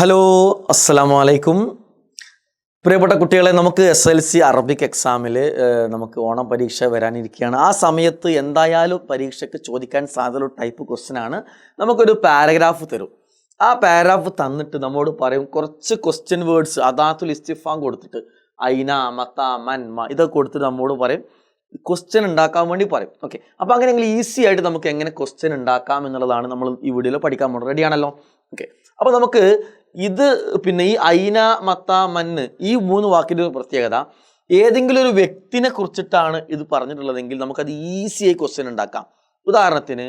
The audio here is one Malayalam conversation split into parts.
ഹലോ, അസ്സലാമു അലൈക്കും. പ്രിയപ്പെട്ട കുട്ടികളെ, നമുക്ക് SLC അറബിക് എക്സാമിൽ നമുക്ക് ഓണം പരീക്ഷ വരാനിരിക്കുകയാണ്. ആ സമയത്ത് എന്തായാലും പരീക്ഷയ്ക്ക് ചോദിക്കാൻ സാധ്യതയുള്ള ടൈപ്പ് ക്വസ്റ്റ്യൻ ആണ്. നമുക്കൊരു പാരഗ്രാഫ് തരും. ആ പാരഗ്രാഫ് തന്നിട്ട് നമ്മോട് പറയും കുറച്ച് ക്വസ്റ്റ്യൻ വേർഡ്സ് അദാത്തുൽ ഇസ്തിഫാം കൊടുത്തിട്ട് ഐന, മത്ത, മൻ, മ ഇതൊക്കെ കൊടുത്തിട്ട് നമ്മോട് പറയും ക്വസ്റ്റ്യൻ ഉണ്ടാക്കാൻ വേണ്ടി പറയും. ഓക്കെ, അപ്പോൾ അങ്ങനെയെങ്കിൽ ഈസി ആയിട്ട് നമുക്ക് എങ്ങനെ ക്വസ്റ്റ്യൻ ഉണ്ടാക്കാം എന്നുള്ളതാണ് നമ്മൾ ഈ വീഡിയോയിൽ പഠിക്കാൻ പോകുന്നത്. റെഡിയാണല്ലോ? ഓക്കെ, അപ്പോൾ നമുക്ക് ഇത് പിന്നെ ഈ ഐന, മത്ത, മന്ന് ഈ മൂന്ന് വാക്കിൻ്റെ ഒരു പ്രത്യേകത, ഏതെങ്കിലും ഒരു വ്യക്തിനെ കുറിച്ചിട്ടാണ് ഇത് പറഞ്ഞിട്ടുള്ളതെങ്കിൽ നമുക്കത് ഈസിയായി ക്വസ്റ്റ്യൻ ഉണ്ടാക്കാം. ഉദാഹരണത്തിന്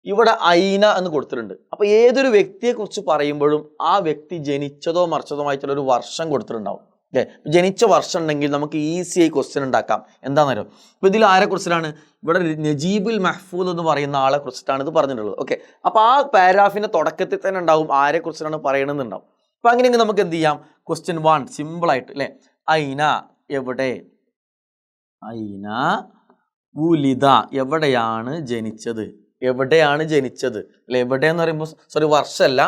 ഇവിടെ ഐന എന്ന് കൊടുത്തിട്ടുണ്ട്. അപ്പോൾ ഏതൊരു വ്യക്തിയെക്കുറിച്ച് പറയുമ്പോഴും ആ വ്യക്തി ജനിച്ചതോ മറിച്ചതോ ആയിട്ടുള്ള ഒരു വർഷം കൊടുത്തിട്ടുണ്ടാവും. ഓക്കെ, ജനിച്ച വർഷം ഉണ്ടെങ്കിൽ നമുക്ക് ഈസിയായി ക്വസ്റ്റ്യൻ ഉണ്ടാക്കാം. എന്താണെന്നറിയോ? ഇപ്പോൾ ഇതിൽ ആരെ കുറിച്ചിട്ടാണ്? ഇവിടെ നജീബുൽ മഹ്ഫൂദ് എന്ന് പറയുന്ന ആളെ കുറിച്ചിട്ടാണ് ഇത് പറഞ്ഞിട്ടുള്ളത്. ഓക്കെ, അപ്പോൾ ആ പാരാഗ്രാഫിൻ്റെ തുടക്കത്തിൽ തന്നെ ഉണ്ടാവും ആരെ കുറിച്ചിട്ടാണ് പറയണമെന്നുണ്ടാവും. അപ്പോൾ അങ്ങനെയെങ്കിൽ നമുക്ക് എന്ത് ചെയ്യാം? ക്വസ്റ്റ്യൻ 1 സിമ്പിളായിട്ട് അല്ലേ, ഐന എവിടെ, ഐന ഉലിദ എവിടെയാണ് ജനിച്ചത്, എവിടെയാണ് ജനിച്ചത് അല്ലെ. എവിടെയെന്ന് പറയുമ്പോൾ വർഷമല്ല,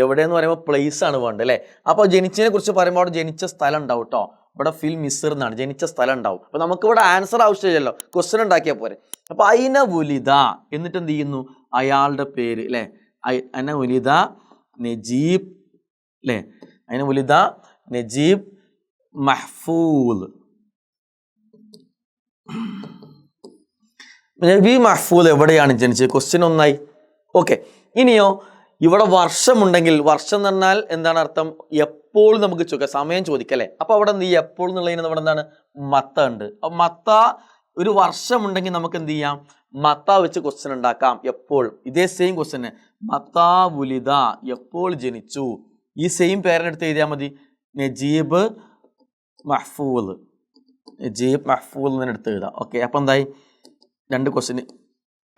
എവിടെയെന്ന് പറയുമ്പോൾ പ്ലേസ് ആണ് വേണ്ടത് അല്ലേ. അപ്പോൾ ജനിച്ചതിനെ കുറിച്ച് പറയുമ്പോൾ അവിടെ ജനിച്ച സ്ഥലം ഉണ്ടാവും കേട്ടോ. ഇവിടെ ഫിൽ മിസർ എന്നാണ്, ജനിച്ച സ്ഥലം ഉണ്ടാവും. അപ്പോൾ നമുക്കിവിടെ ആൻസർ ആവശ്യമില്ലല്ലോ, ക്വസ്റ്റ്യൻ ഉണ്ടാക്കിയാൽ പോരെ. അപ്പോൾ ഐന ഉലിദ എന്നിട്ട് എന്ത് ചെയ്യുന്നു? അയാളുടെ പേര് അല്ലേ, ഐന ഉലിദ നജീബ് അല്ലേ, ഐന ഉലിദ നജീബ് മഹ്ഫൂദ്. നബി മഹ്ഫൂദ് എവിടെയാണ് ജനിച്ചത്? ക്വസ്റ്റ്യൻ ഒന്നായി. ഓക്കെ, ഇനിയോ ഇവിടെ വർഷമുണ്ടെങ്കിൽ, വർഷം എന്ന് പറഞ്ഞാൽ എന്താണ് അർത്ഥം? എപ്പോൾ നമുക്ക് ചോദിക്കാം, സമയം ചോദിക്കല്ലേ. അപ്പോൾ അവിടെ എന്ത് ചെയ്യുക? എപ്പോൾ എന്നുള്ളതിന് അവിടെ എന്താണ്? മത്ത ഉണ്ട്. അപ്പം മത്ത ഒരു വർഷമുണ്ടെങ്കിൽ നമുക്ക് എന്ത് ചെയ്യാം? മത്ത വെച്ച് ക്വസ്റ്റ്യൻ ഉണ്ടാക്കാം. എപ്പോൾ, ഇതേ സെയിം ക്വസ്റ്റ്യന് മത്ത ഉലിദ എപ്പോൾ ജനിച്ചു, ഈ സെയിം പേരെടുത്ത് എഴുതിയാൽ മതി. നജീബ് മഹ്ഫൂദ്, നജീബ് മഹ്ഫൂദ് എന്നെടുത്ത് എഴുതാം. ഓക്കെ, അപ്പം എന്തായി? 2 ക്വസ്റ്റ്യന്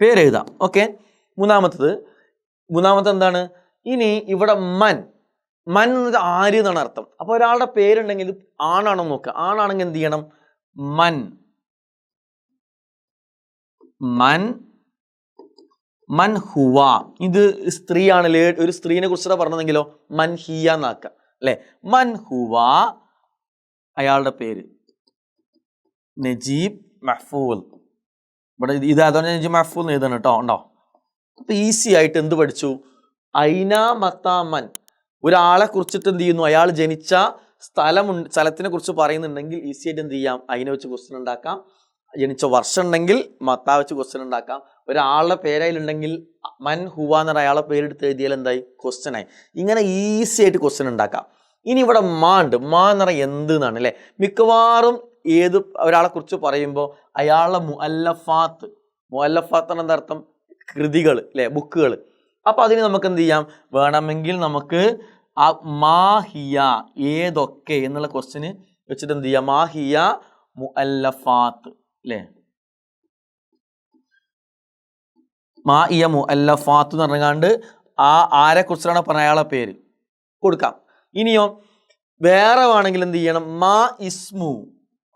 പേര് എഴുതാം. ഓക്കെ, മൂന്നാമത്തെ എന്താണ്? ഇനി ഇവിടെ മൻ, മൻ എന്നത് ആര് എന്നാണ് അർത്ഥം. അപ്പോൾ ഒരാളുടെ പേരുണ്ടെങ്കിൽ ഇത് ആണാണോ നോക്കുക. ആണാണെങ്കിൽ എന്ത് ചെയ്യണം? മൻ, മൻ, മൻ ഹുവ. ഇത് സ്ത്രീയാണ്, ഒരു സ്ത്രീനെ കുറിച്ചിട്ടാണ് പറഞ്ഞതെങ്കിലോ മൻ ഹിയ എന്നാക്കുക അല്ലെ. മൻ ഹുവ അയാളുടെ പേര് നജീബ് മഹ്ഫൂദ്. ഇവിടെ ഇത് അതുകൊണ്ട് നജീബ് മഹ്ഫൂദ് എഴുതണം കേട്ടോ, ഉണ്ടോ? അപ്പൊ ഈസി ആയിട്ട് എന്ത് പഠിച്ചു? ഐന, മത്ത, മൻ. ഒരാളെ കുറിച്ചിട്ട് എന്ത് ചെയ്യുന്നു? അയാൾ ജനിച്ച സ്ഥലത്തിനെ കുറിച്ച് പറയുന്നുണ്ടെങ്കിൽ ഈസി ആയിട്ട് എന്ത് ചെയ്യാം? അതിനെ വെച്ച് ക്വസ്റ്റ്യൻ ഉണ്ടാക്കാം. ജനിച്ച വർഷം ഉണ്ടെങ്കിൽ മത്ത വെച്ച് ക്വസ്റ്റ്യൻ ഉണ്ടാക്കാം. ഒരാളുടെ പേരായിലുണ്ടെങ്കിൽ മൻ ഹുവ എന്ന അയാളെ പേരെടുത്ത് എഴുതിയാൽ എന്തായി? ക്വസ്റ്റ്യൻ ആയി. ഇങ്ങനെ ഈസി ആയിട്ട് ക്വസ്റ്റ്യൻ ഉണ്ടാക്കാം. ഇനി ഇവിടെ മാ ഉണ്ട്. മാ എന്ന് പറഞ്ഞാൽ എന്ത് എന്നാണ് അല്ലെ. മിക്കവാറും ഏത് ഒരാളെ കുറിച്ച് പറയുമ്പോൾ അയാളുടെ മുഅല്ലഫാത്ത് എന്ന് എന്താ അർത്ഥം? കൃതികൾ അല്ലെ, ബുക്കുകൾ. അപ്പൊ അതിന് നമുക്ക് എന്ത് ചെയ്യാം? വേണമെങ്കിൽ നമുക്ക് ആ മാഹിയ ഏതൊക്കെ എന്നുള്ള ക്വസ്റ്റ്യന് വെച്ചിട്ട് എന്ത് ചെയ്യാം? മാഹിയ മുഅല്ലഫാത്ത് അല്ലേ, മാഹിയ മുഅല്ലഫാത്ത് എന്ന് പറഞ്ഞാണ്ട് ആരെ കുറിച്ചാണ് പറഞ്ഞ അയാളെ പേര് കൊടുക്കാം. ഇനിയോ വേറെ വേണമെങ്കിൽ എന്ത് ചെയ്യണം? മാ ഇസ്മു,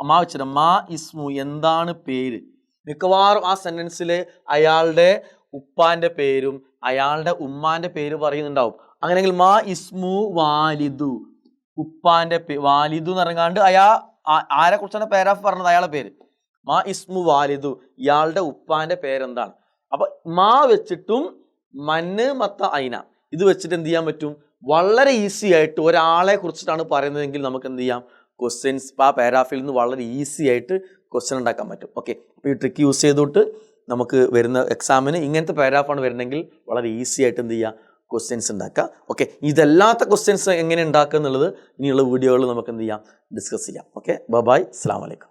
മാ വെച്ചിട്ട് മാ ഇസ്മു എന്താണ് പേര്. മിക്കവാറും ആ സെന്റൻസിൽ അയാളുടെ ഉപ്പാന്റെ പേരും അയാളുടെ ഉമ്മാന്റെ പേര് പറയുന്നുണ്ടാവും. അങ്ങനെയെങ്കിൽ മാ ഇസ്മു വാലിദു, ഉപ്പാന്റെ വാലിദു എന്ന് പറഞ്ഞാണ്ട് ആരെ കുറിച്ചാണ് പാരാഗ്രാഫ് പറഞ്ഞത്? അയാളുടെ പേര്. മാ ഇസ്മു വാലിദു, ഇയാളുടെ ഉപ്പാന്റെ പേരെന്താണ്? അപ്പൊ മാ വെച്ചിട്ടും മന്ന്, മത്ത, ഐന ഇത് വെച്ചിട്ട് എന്ത് ചെയ്യാൻ പറ്റും? വളരെ ഈസി ആയിട്ട് ഒരാളെ കുറിച്ചിട്ടാണ് പറയുന്നതെങ്കിൽ നമുക്ക് എന്ത് ചെയ്യാം? ക്വസ്റ്റ്യൻസ് ആ പാരാഗ്രാഫിൽ നിന്ന് വളരെ ഈസി ആയിട്ട് ക്വസ്റ്റ്യൻ ഉണ്ടാക്കാൻ പറ്റും. ഓക്കെ, അപ്പോൾ ഈ ട്രിക്ക് യൂസ് ചെയ്തിട്ട് നമുക്ക് വരുന്ന എക്സാമിന് ഇങ്ങനത്തെ പാരാഗ്രാഫാണ് വരുന്നെങ്കിൽ വളരെ ഈസി ആയിട്ട് എന്ത് ചെയ്യുക? ക്വസ്റ്റ്യൻസ് ഉണ്ടാക്കുക. ഓക്കെ, ഇതല്ലാത്ത ക്വസ്റ്റ്യൻസ് എങ്ങനെ ഉണ്ടാക്കുക എന്നുള്ളത് ഇനിയുള്ള വീഡിയോകളിൽ നമുക്ക് എന്ത് ചെയ്യാം? ഡിസ്കസ് ചെയ്യാം. ഓക്കെ, ബൈ, അസ്സലാമു അലൈക്കും.